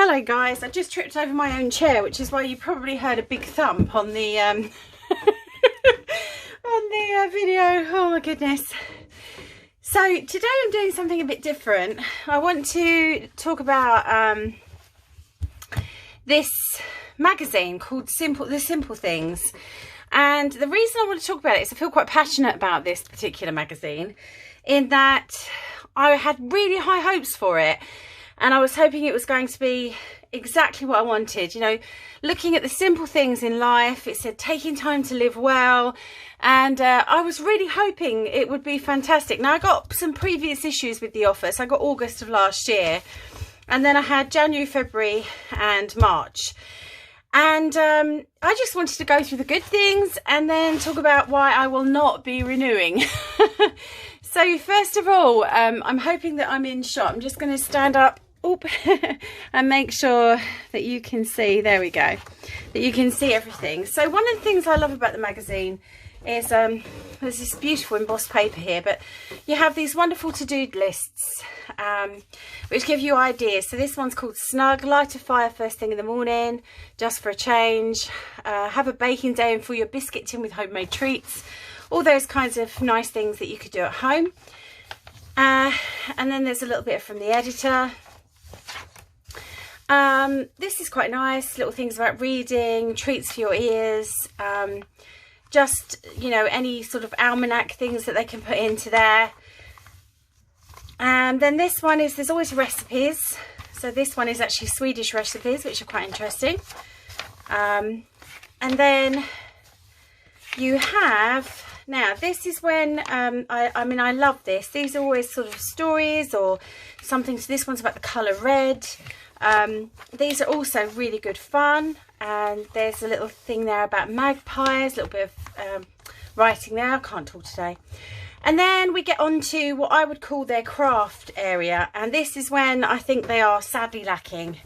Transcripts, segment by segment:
Hello guys, I just tripped over my own chair, which is why you probably heard a big thump on the on the video. Oh my goodness. So today I'm doing something a bit different. I want to talk about this magazine called The Simple Things. And the reason I want to talk about it is I feel quite passionate about this particular magazine, in that I had really high hopes for it. And I was hoping it was going to be exactly what I wanted, you know, looking at the simple things in life. It said taking time to live well. And I was really hoping it would be fantastic. Now, I got some previous issues with the office. I got August of last year. And then I had January, February and March. And I just wanted to go through the good things and then talk about why I will not be renewing. So first of all, I'm hoping that I'm in shot. I'm just going to stand up and make sure that you can see, there we go, that you can see everything. So one of the things I love about the magazine is there's this beautiful embossed paper here, but you have these wonderful to-do lists which give you ideas. So this one's called Snug: light a fire first thing in the morning, just for a change, have a baking day and fill your biscuit tin with homemade treats. All those kinds of nice things that you could do at home. And then there's a little bit from the editor. This is quite nice, little things about reading, treats for your ears, just, you know, any sort of almanac things that they can put into there. And then this one is, there's always recipes. So this one is actually Swedish recipes, which are quite interesting. And then you have, now this is when, I mean, I love this. These are always sort of stories or something. So this one's about the colour red. These are also really good fun, and there's a little thing there about magpies, a little bit of writing there. I can't talk today. And then we get on to what I would call their craft area, and this is when I think they are sadly lacking.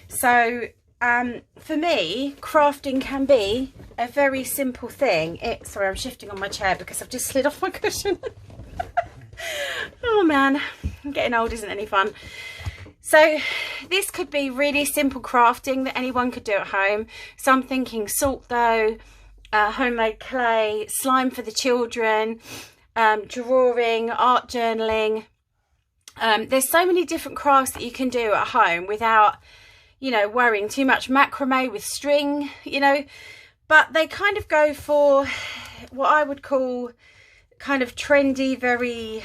So for me, crafting can be a very simple thing. Sorry, I'm shifting on my chair because I've just slid off my cushion. Oh man, getting old isn't any fun. So this could be really simple crafting that anyone could do at home. So I'm thinking salt dough, homemade clay, slime for the children, drawing, art journaling. There's so many different crafts that you can do at home without, you know, worrying too much. Macrame with string, you know, but they kind of go for what I would call kind of trendy, very,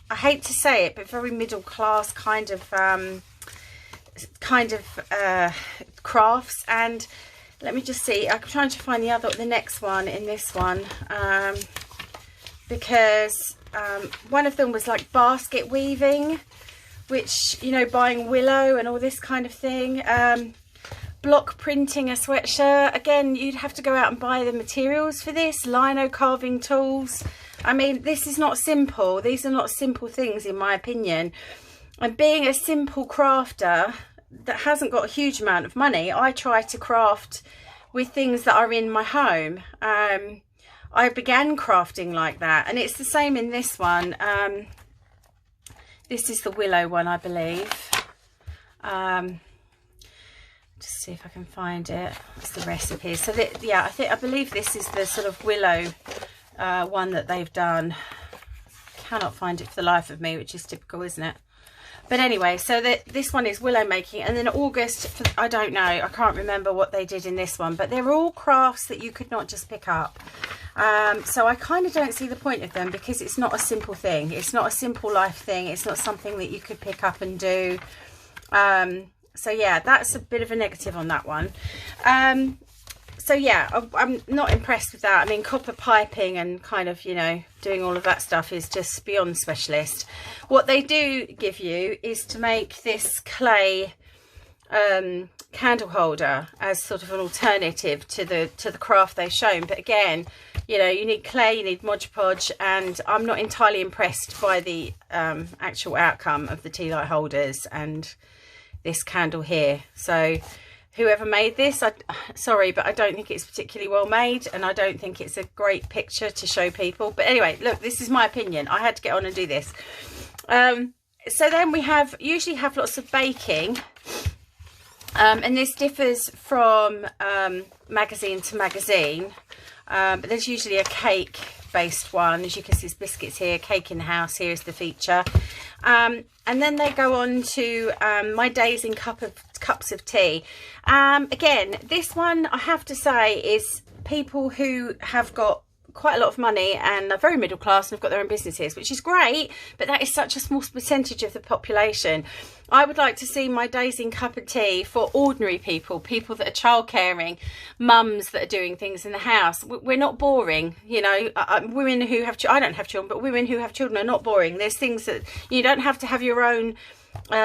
I hate to say it, but very middle class kind of crafts. And let me just see, I'm trying to find the next one in this one, because one of them was like basket weaving, which, you know, buying willow and all this kind of thing. Block printing a sweatshirt, again, you'd have to go out and buy the materials for this. Lino carving tools. I mean, this is not simple. These are not simple things, in my opinion. And being a simple crafter that hasn't got a huge amount of money, I try to craft with things that are in my home. I began crafting like that, and it's the same in this one. This is the willow one, I believe. Just see if I can find it. What's the recipe? So that, yeah, I believe this is the sort of willow one that they've done. Cannot find it for the life of me, which is typical, isn't it? But anyway, so this one is willow making, and then August, I don't know, I can't remember what they did in this one, but they're all crafts that you could not just pick up. So I kind of don't see the point of them, because it's not a simple thing. It's not a simple life thing. It's not something that you could pick up and do. So yeah, that's a bit of a negative on that one. So yeah, I'm not impressed with that. I mean, copper piping and kind of, you know, doing all of that stuff is just beyond specialist. What they do give you is to make this clay candle holder as sort of an alternative to the craft they've shown. But again, you know, you need clay, you need Mod Podge, and I'm not entirely impressed by the actual outcome of the tea light holders and this candle here. So whoever made this, sorry, but I don't think it's particularly well made, and I don't think it's a great picture to show people. But anyway, look, this is my opinion. I had to get on and do this. So then we usually have lots of baking. And this differs from magazine to magazine, but there's usually a cake based one. As you can see, there's biscuits here, cake in the house here is the feature. And then they go on to my days in cups of tea. Again, this one I have to say is people who have got quite a lot of money and are very middle class and have got their own businesses, which is great, but that is such a small percentage of the population. I would like to see my days in cup of tea for ordinary people, people that are child caring, mums that are doing things in the house. We're not boring, you know. Women who have, I don't have children, but women who have children are not boring. There's things that you don't have to have your own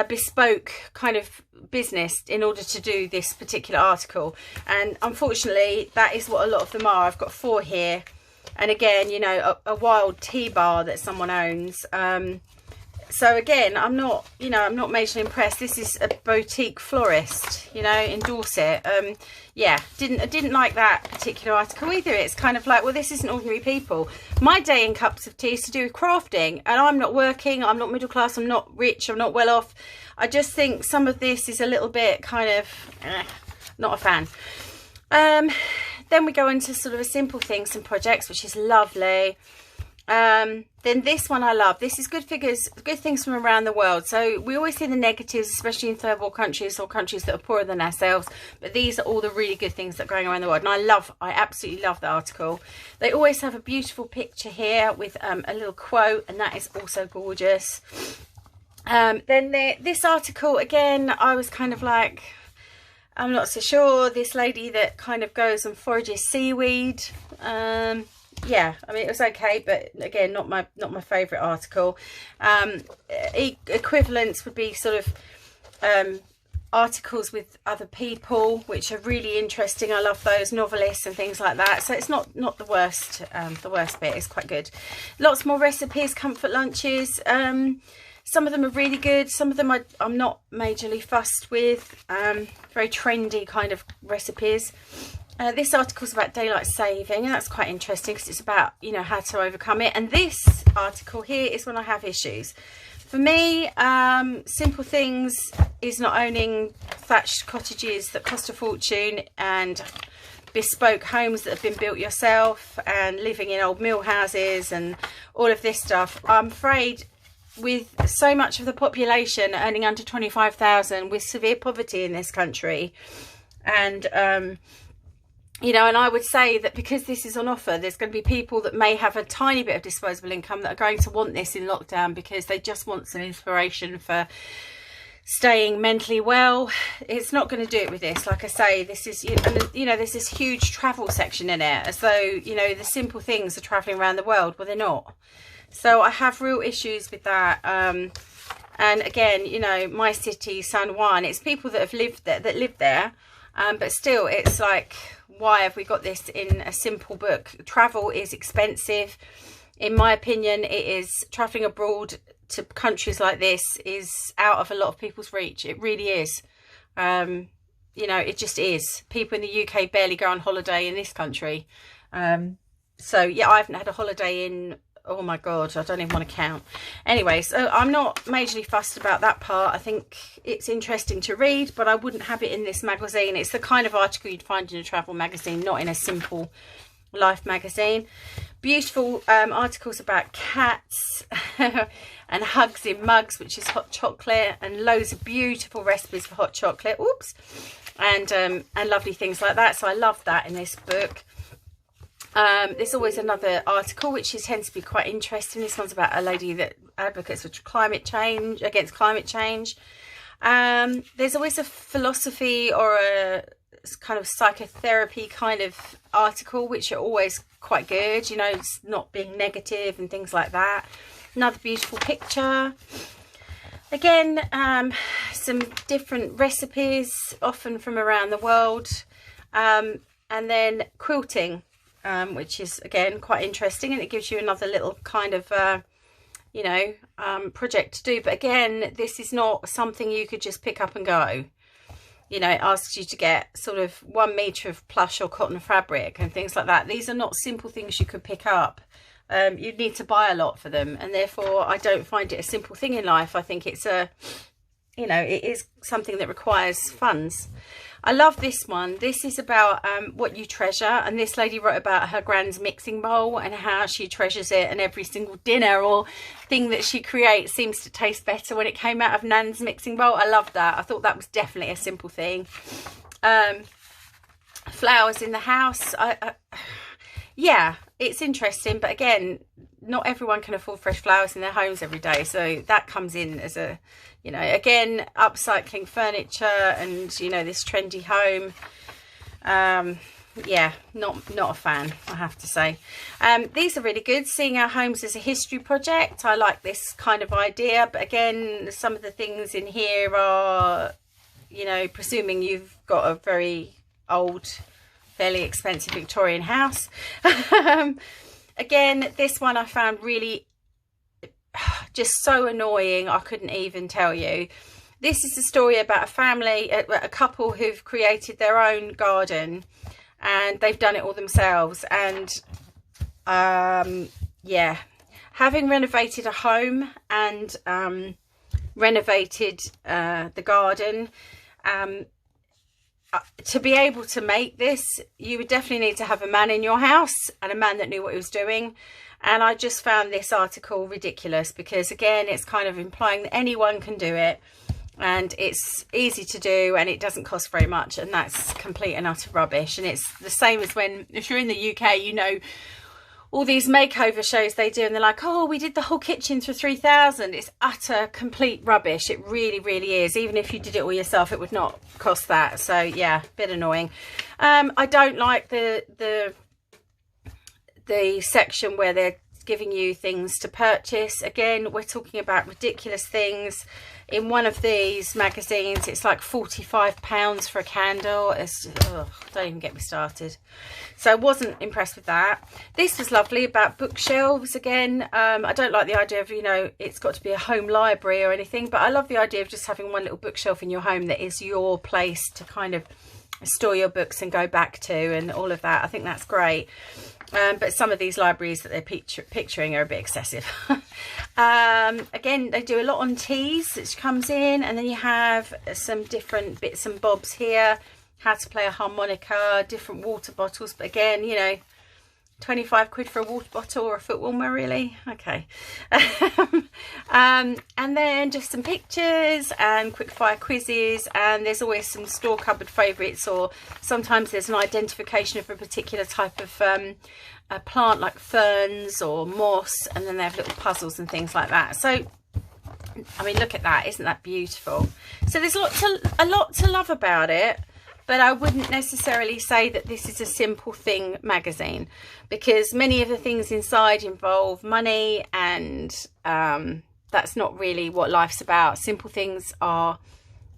bespoke kind of business in order to do this particular article, and unfortunately that is what a lot of them are. I've got 4 here. And again, you know, a wild tea bar that someone owns. So again, I'm not majorly impressed. This is a boutique florist, you know, in Dorset. Yeah, didn't like that particular article either. It's kind of like, well, this isn't ordinary people. My day in cups of tea is to do with crafting, and I'm not working, I'm not middle class, I'm not rich, I'm not well off. I just think some of this is a little bit kind of not a fan. Then we go into sort of a simple things and projects, which is lovely. Then this one I love. This is good things from around the world. So we always see the negatives, especially in third world countries or countries that are poorer than ourselves. But these are all the really good things that are going around the world. And I absolutely love the article. They always have a beautiful picture here with a little quote, and that is also gorgeous. Then this article, again, I was kind of like, I'm not so sure. This lady that kind of goes and forages seaweed. Yeah, I mean, it was okay, but again, not my favourite article. Equivalents would be sort of articles with other people, which are really interesting. I love those, novelists and things like that. So it's not the worst. The worst bit is quite good. Lots more recipes, comfort lunches. Some of them are really good. Some of them I'm not majorly fussed with. Very trendy kind of recipes. This article is about daylight saving, and that's quite interesting because it's about, you know, how to overcome it. And this article here is when I have issues. For me, simple things is not owning thatched cottages that cost a fortune and bespoke homes that have been built yourself and living in old mill houses and all of this stuff. I'm afraid with so much of the population earning under 25,000, with severe poverty in this country, and you know, and I would say that because this is on offer, there's going to be people that may have a tiny bit of disposable income that are going to want this in lockdown because they just want some inspiration for staying mentally well. It's not going to do it with this. Like I say, this is, you know, there's this huge travel section in it, as though, you know, the simple things are traveling around the world. Well, they're not. So I have real issues with that. And again, you know, my city, San Juan, it's people that have lived there, but still, it's like, why have we got this in a simple book? Travel is expensive. In my opinion, it is. Traveling abroad to countries like this is out of a lot of people's reach. It really is. You know, it just is. People in the UK barely go on holiday in this country. So yeah, I haven't had a holiday in, oh my god, I don't even want to count. Anyway, so I'm not majorly fussed about that part. I think it's interesting to read, but I wouldn't have it in this magazine. It's the kind of article you'd find in a travel magazine, not in a simple life magazine. Beautiful articles about cats and hugs in mugs, which is hot chocolate, and loads of beautiful recipes for hot chocolate. Oops. And lovely things like that. So I love that in this book. There's always another article which tends to be quite interesting. This one's about a lady that advocates for climate change, against climate change. There's always a philosophy or a kind of psychotherapy kind of article, which are always quite good, you know, it's not being negative and things like that. Another beautiful picture. Again, some different recipes, often from around the world. And then quilting. Which is again quite interesting, and it gives you another little kind of you know, project to do. But again, this is not something you could just pick up and go. You know, it asks you to get sort of 1 meter of plush or cotton fabric and things like that. These are not simple things you could pick up. You'd need to buy a lot for them, and therefore I don't find it a simple thing in life. I think it's a you know, it is something that requires funds. I love this one. This is about what you treasure, and this lady wrote about her grand's mixing bowl and how she treasures it, and every single dinner or thing that she creates seems to taste better when it came out of Nan's mixing bowl. I love that. I thought that was definitely a simple thing. Flowers in the house. Yeah, it's interesting, but again, not everyone can afford fresh flowers in their homes every day, so that comes in as a, you know, again, upcycling furniture and, you know, this trendy home. Yeah, not a fan, I have to say. These are really good. Seeing our homes as a history project. I like this kind of idea, but again, some of the things in here are, you know, presuming you've got a very old, fairly expensive Victorian house. Again, this one I found really just so annoying, I couldn't even tell you. This is a story about a family, a couple who've created their own garden, and they've done it all themselves. And yeah, having renovated a home and renovated the garden, to be able to make this, you would definitely need to have a man in your house, and a man that knew what he was doing. And I just found this article ridiculous, because again, it's kind of implying that anyone can do it, and it's easy to do, and it doesn't cost very much, and that's complete and utter rubbish. And it's the same as when, if you're in the UK, you know, all these makeover shows they do, and they're like, oh, we did the whole kitchen for 3,000. It's utter complete rubbish. It really, really is. Even if you did it all yourself, it would not cost that. So yeah, a bit annoying. I don't like the section where they're giving you things to purchase. Again, we're talking about ridiculous things. In one of these magazines, it's like £45 for a candle. It's, ugh, don't even get me started. So I wasn't impressed with that. This was lovely, about bookshelves again. I don't like the idea of, you know, it's got to be a home library or anything, but I love the idea of just having one little bookshelf in your home that is your place to kind of store your books and go back to, and all of that. I think that's great. But some of these libraries that they're picturing are a bit excessive. Again, they do a lot on teas, which comes in, and then you have some different bits and bobs here. How to play a harmonica, different water bottles. But again, you know, 25 quid for a water bottle or a foot warmer, really? Okay. And then just some pictures and quick fire quizzes, and there's always some store cupboard favourites, or sometimes there's an identification of a particular type of a plant, like ferns or moss, and then they have little puzzles and things like that. So I mean, look at that, isn't that beautiful? So there's a lot to love about it. But I wouldn't necessarily say that this is a simple thing magazine, because many of the things inside involve money, and that's not really what life's about. Simple things are,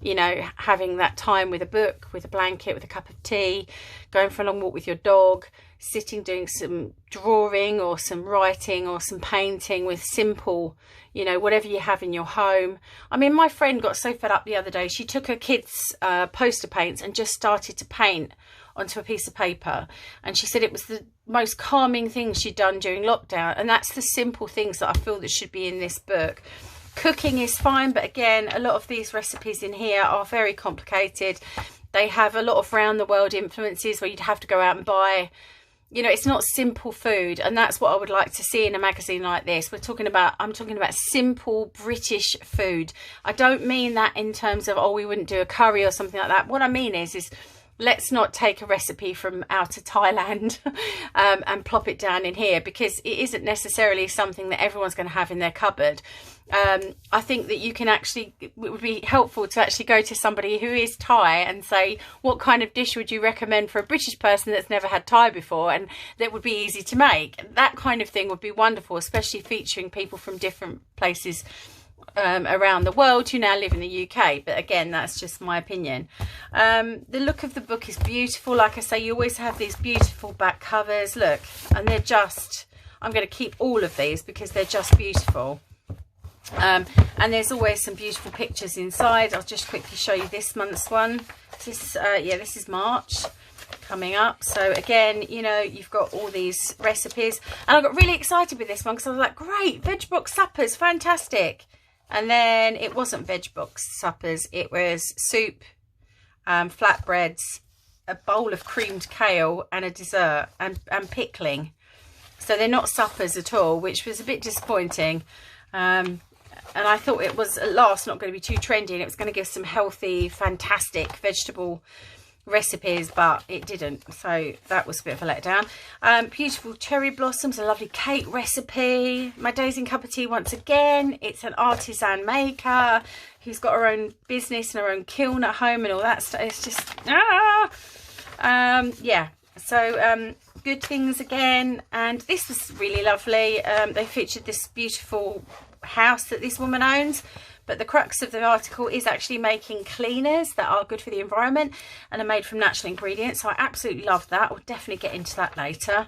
you know, having that time with a book, with a blanket, with a cup of tea, going for a long walk with your dog, sitting doing some drawing or some writing or some painting with simple, you know, whatever you have in your home. I mean, my friend got so fed up the other day, she took her kids' poster paints and just started to paint onto a piece of paper, and she said it was the most calming thing she'd done during lockdown. And that's the simple things that I feel that should be in this book. Cooking is fine, but again, a lot of these recipes in here are very complicated. They have a lot of round the world influences where you'd have to go out and buy, you know, it's not simple food, and that's what I would like to see in a magazine like this. I'm talking about simple British food. I don't mean that in terms of, oh, we wouldn't do a curry or something like that. What I mean is let's not take a recipe from out of Thailand and plop it down in here, because it isn't necessarily something that everyone's going to have in their cupboard. I think that you can actually, it would be helpful to actually go to somebody who is Thai and say, what kind of dish would you recommend for a British person that's never had Thai before, and that would be easy to make. That kind of thing would be wonderful, especially featuring people from different places around the world who now live in the UK. But again, that's just my opinion. The look of the book is beautiful. Like I say, you always have these beautiful back covers, look, and they're just, I'm going to keep all of these because they're just beautiful. And there's always some beautiful pictures inside. I'll just quickly show you this month's one. This this is March coming up. So again, you know, you've got all these recipes, and I got really excited with this one because I was like, great, veg box suppers, fantastic. And then it wasn't veg box suppers, it was soup, flatbreads, a bowl of creamed kale and a dessert and pickling. So they're not suppers at all, which was a bit disappointing. And I thought it was at last not going to be too trendy and it was going to give some healthy, fantastic vegetable recipes, but it didn't. So that was a bit of a letdown. Beautiful cherry blossoms, a lovely cake recipe. My Daisy Cup of Tea once again. It's an artisan maker who's got her own business and her own kiln at home and all that stuff. It's just yeah. So good things again. And this was really lovely. They featured this beautiful house that this woman owns, but the crux of the article is actually making cleaners that are good for the environment and are made from natural ingredients. So I absolutely love that. We'll definitely get into that later.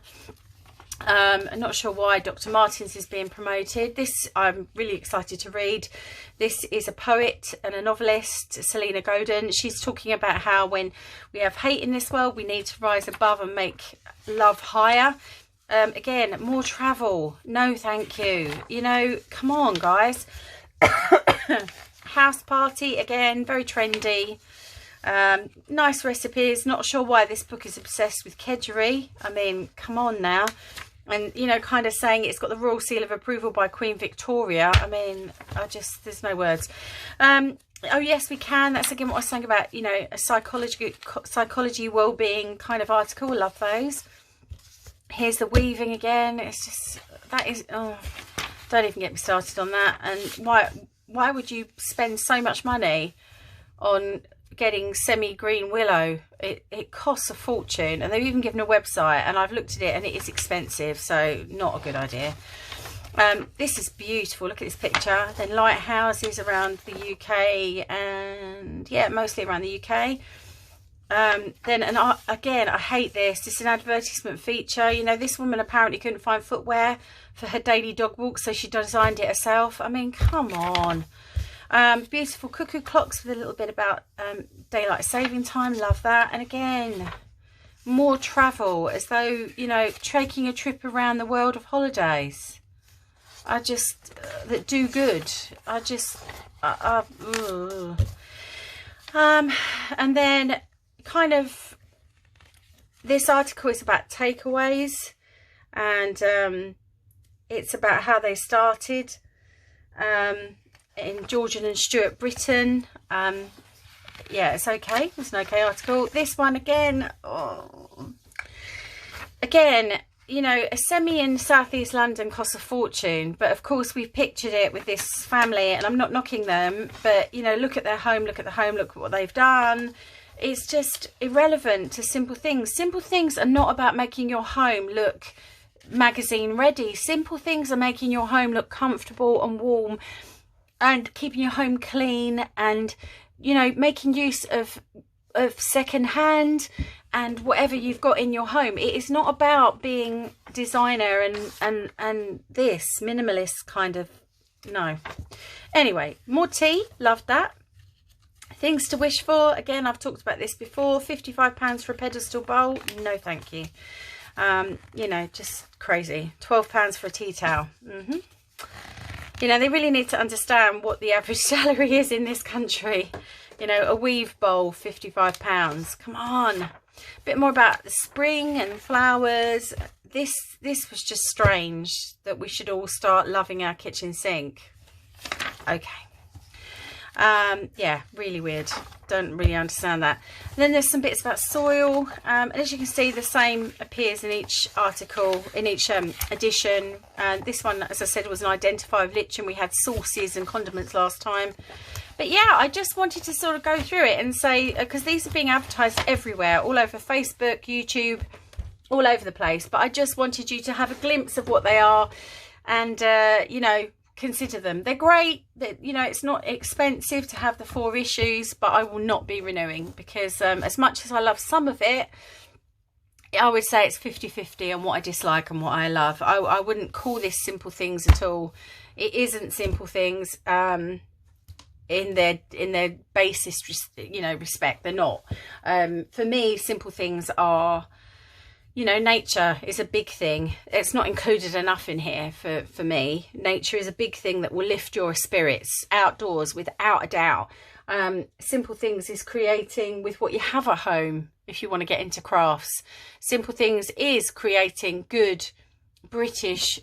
I'm not sure why Dr. Martens is being promoted. This I'm really excited to read. This is a poet and a novelist, Selena Godin. She's talking about how when we have hate in this world, we need to rise above and make love higher. Again, more travel. No, thank you. You know, come on, guys. House party, again, very trendy. Nice recipes. Not sure why this book is obsessed with kedgeree. I mean, come on now. And, you know, kind of saying it's got the royal seal of approval by Queen Victoria. I mean, there's no words. Oh, yes, we can. That's again what I was saying about, you know, a psychology well-being kind of article. I love those. Here's the weaving again. It's just, that is, oh, don't even get me started on that. And why would you spend so much money on getting semi-green willow? It costs a fortune, and they've even given a website, and I've looked at it and it is expensive, so not a good idea. This is beautiful. Look at this picture. Then lighthouses around the UK, and yeah, mostly around the UK. Then, and again, I hate this. It's an advertisement feature. You know, this woman apparently couldn't find footwear for her daily dog walk, so she designed it herself. I mean, come on. Beautiful cuckoo clocks with a little bit about daylight saving time. Love that. And again, more travel, as though, you know, taking a trip around the world of holidays. I just that do good. I just and then kind of this article is about takeaways, and it's about how they started in Georgian and Stuart Britain. Yeah, it's okay. It's an okay article. This one again, again, you know, a semi in southeast London costs a fortune, but of course we've pictured it with this family, and I'm not knocking them, but you know, look at their home, look at the home, look at what they've done. It's just irrelevant to simple things. Simple things are not about making your home look magazine ready. Simple things are making your home look comfortable and warm, and keeping your home clean, and, you know, making use of second hand and whatever you've got in your home. It is not about being designer and this minimalist kind of, no. Anyway, more tea. Loved that. Things to wish for. Again, I've talked about this before. £55 for a pedestal bowl. No, thank you. You know, just crazy. £12 for a tea towel. You know, they really need to understand what the average salary is in this country. You know, a weave bowl, £55. Come on. A bit more about the spring and flowers. This was just strange that we should all start loving our kitchen sink. Okay. Yeah, really weird. Don't really understand that. And then there's some bits about soil, and as you can see, the same appears in each article, in each edition. This one, as I said, was an identify of lichen. We had sauces and condiments last time, but yeah, I just wanted to sort of go through it and say, because these are being advertised everywhere, all over Facebook, YouTube, all over the place, but I just wanted you to have a glimpse of what they are, and you know, consider them. They're great. That, you know, it's not expensive to have the 4 issues, but I will not be renewing, because as much as I love some of it, I would say it's 50-50 on what I dislike and what I love. I wouldn't call this simple things at all. It isn't simple things in their basis, you know, respect. They're not. For me, simple things are, you know, nature is a big thing. It's not included enough in here for me. Nature is a big thing that will lift your spirits outdoors, without a doubt. Simple Things is creating with what you have at home if you want to get into crafts. Simple Things is creating good British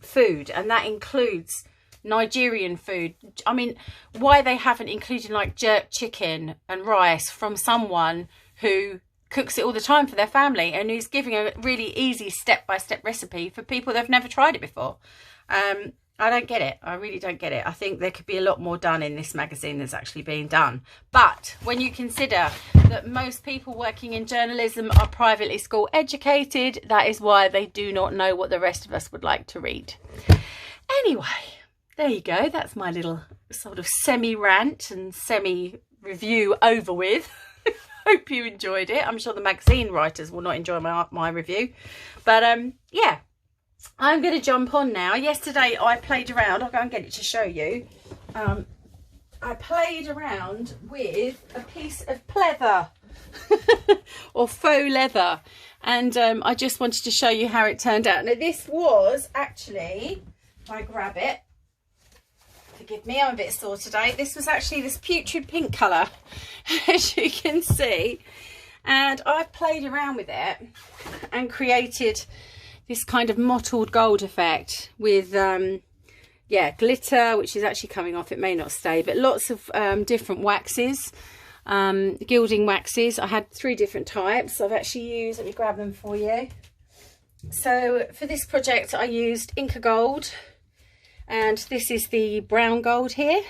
food, and that includes Nigerian food. I mean, why they haven't included like jerk chicken and rice from someone who cooks it all the time for their family and who's giving a really easy step-by-step recipe for people that've never tried it before. I don't get it. I really don't get it. I think there could be a lot more done in this magazine that's actually being done. But when you consider that most people working in journalism are privately school educated, that is why they do not know what the rest of us would like to read. Anyway, there you go. That's my little sort of semi-rant and semi-review over with. Hope you enjoyed it. I'm sure the magazine writers will not enjoy my review. But yeah, I'm going to jump on now. Yesterday I played around. I'll go and get it to show you. I played around with a piece of pleather or faux leather. And I just wanted to show you how it turned out. Now this was actually, if I grab it, forgive me, I'm a bit sore today. This was actually this putrid pink colour, as you can see. And I've played around with it and created this kind of mottled gold effect with, yeah, glitter, which is actually coming off. It may not stay, but lots of different waxes, gilding waxes. I had 3 different types. I've actually used, let me grab them for you. So for this project, I used Inca Gold. And this is the brown gold here.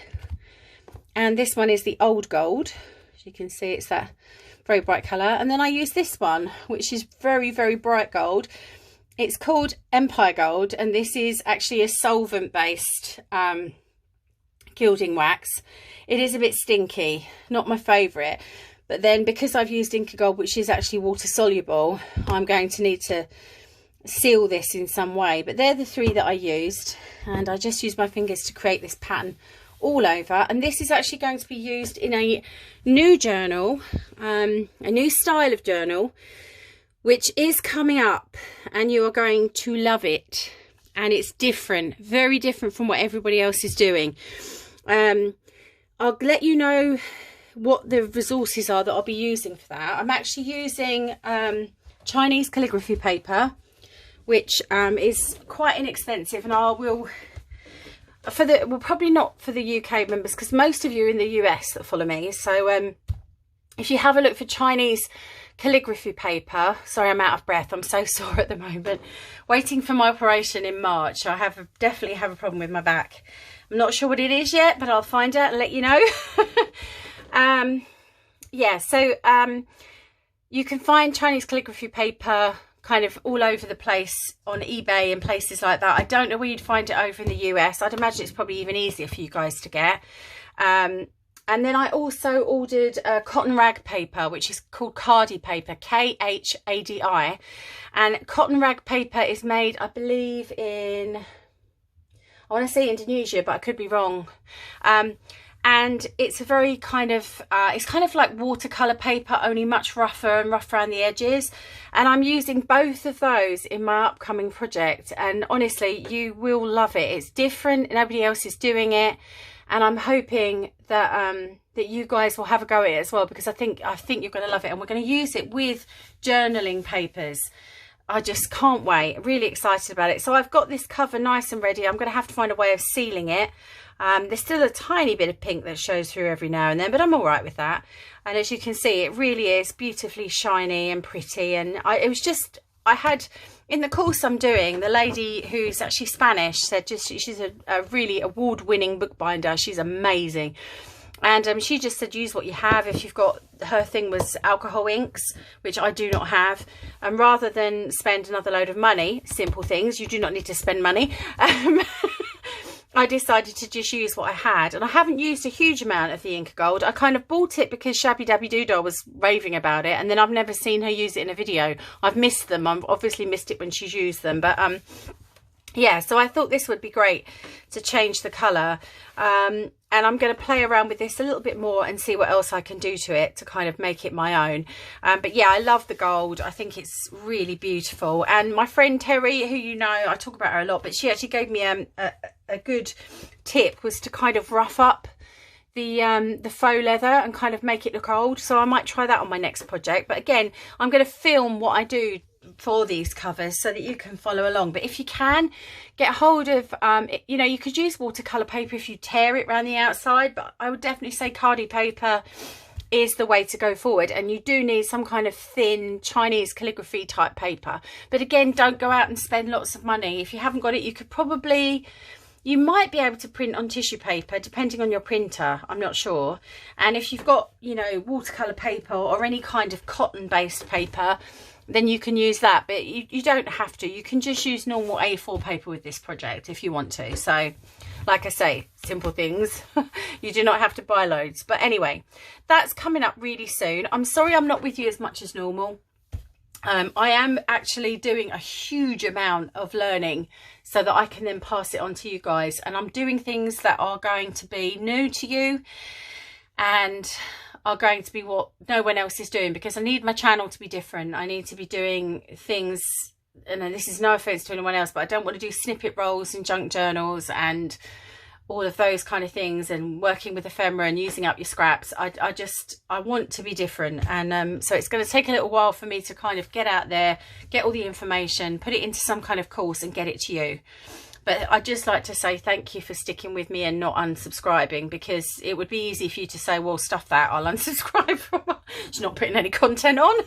And this one is the old gold. As you can see, it's that very bright colour. And then I use this one, which is very, very bright gold. It's called Empire Gold. And this is actually a solvent-based gilding wax. It is a bit stinky, not my favourite. But then because I've used Inca Gold, which is actually water-soluble, I'm going to need to seal this in some way. But they're the 3 that I used, and I just used my fingers to create this pattern all over. And this is actually going to be used in a new journal, a new style of journal, which is coming up, and you are going to love it. And it's different, very different from what everybody else is doing. I'll let you know what the resources are that I'll be using for that. I'm actually using Chinese calligraphy paper, which is quite inexpensive, and I will well, probably not for the UK members, because most of you are in the US that follow me. So if you have a look for Chinese calligraphy paper, sorry, I'm out of breath, I'm so sore at the moment, waiting for my operation in March. I definitely have a problem with my back. I'm not sure what it is yet, but I'll find out and let you know. Yeah, so you can find Chinese calligraphy paper kind of all over the place on eBay and places like that. I don't know where you'd find it over in the US. I'd imagine it's probably even easier for you guys to get. And then I also ordered cotton rag paper, which is called Khadi paper, Khadi. And cotton rag paper is made, I believe, in, I want to say Indonesia, but I could be wrong. And it's a very kind of, it's kind of like watercolour paper, only much rougher and rough around the edges. And I'm using both of those in my upcoming project. And honestly, you will love it. It's different. Nobody else is doing it. And I'm hoping that that you guys will have a go at it as well, because I think you're going to love it. And we're going to use it with journaling papers. I just can't wait. Really excited about it. So I've got this cover nice and ready. I'm going to have to find a way of sealing it. There's still a tiny bit of pink that shows through every now and then, but I'm all right with that. And as you can see, it really is beautifully shiny and pretty. And I had, in the course I'm doing, the lady who's actually Spanish said she's a really award-winning bookbinder. She's amazing. And she just said, use what you have. If you've got, her thing was alcohol inks, which I do not have. And rather than spend another load of money, Simple Things, you do not need to spend money. I decided to just use what I had. And I haven't used a huge amount of the Inca Gold. I kind of bought it because Shabby Dabby Doodah was raving about it. And then I've never seen her use it in a video. I've missed them. I've obviously missed it when she's used them. But yeah, so I thought this would be great to change the colour. And I'm going to play around with this a little bit more and see what else I can do to it to kind of make it my own. But yeah, I love the gold. I think it's really beautiful. And my friend Terry, who you know, I talk about her a lot, but she actually gave me a good tip, was to kind of rough up the faux leather and kind of make it look old. So I might try that on my next project. But again, I'm going to film what I do for these covers so that you can follow along. But if you can get hold of you know, you could use watercolor paper if you tear it around the outside, but I would definitely say cardie paper is the way to go forward. And you do need some kind of thin Chinese calligraphy type paper, but again, don't go out and spend lots of money. If you haven't got it, you could probably, you might be able to print on tissue paper depending on your printer, I'm not sure. And if you've got, you know, watercolor paper or any kind of cotton based paper, then you can use that, but you don't have to. You can just use normal A4 paper with this project if you want to. So like I say, simple things. You do not have to buy loads. But anyway, that's coming up really soon. I'm sorry I'm not with you as much as normal. I am actually doing a huge amount of learning so that I can then pass it on to you guys. And I'm doing things that are going to be new to you and are going to be what no one else is doing, because I need my channel to be different. I need to be doing things, and this is no offense to anyone else, but I don't want to do snippet rolls and junk journals and all of those kind of things, and working with ephemera and using up your scraps. I want to be different. And so it's going to take a little while for me to kind of get out there, get all the information, put it into some kind of course and get it to you. But I'd just like to say thank you for sticking with me and not unsubscribing, because it would be easy for you to say, well, stuff that, I'll unsubscribe from she's not putting any content on.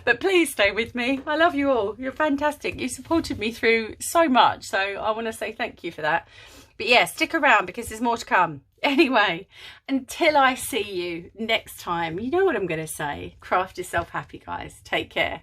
But please stay with me. I love you all. You're fantastic. You supported me through so much. So I want to say thank you for that. But yeah, stick around because there's more to come. Anyway, until I see you next time, you know what I'm going to say. Craft yourself happy, guys. Take care.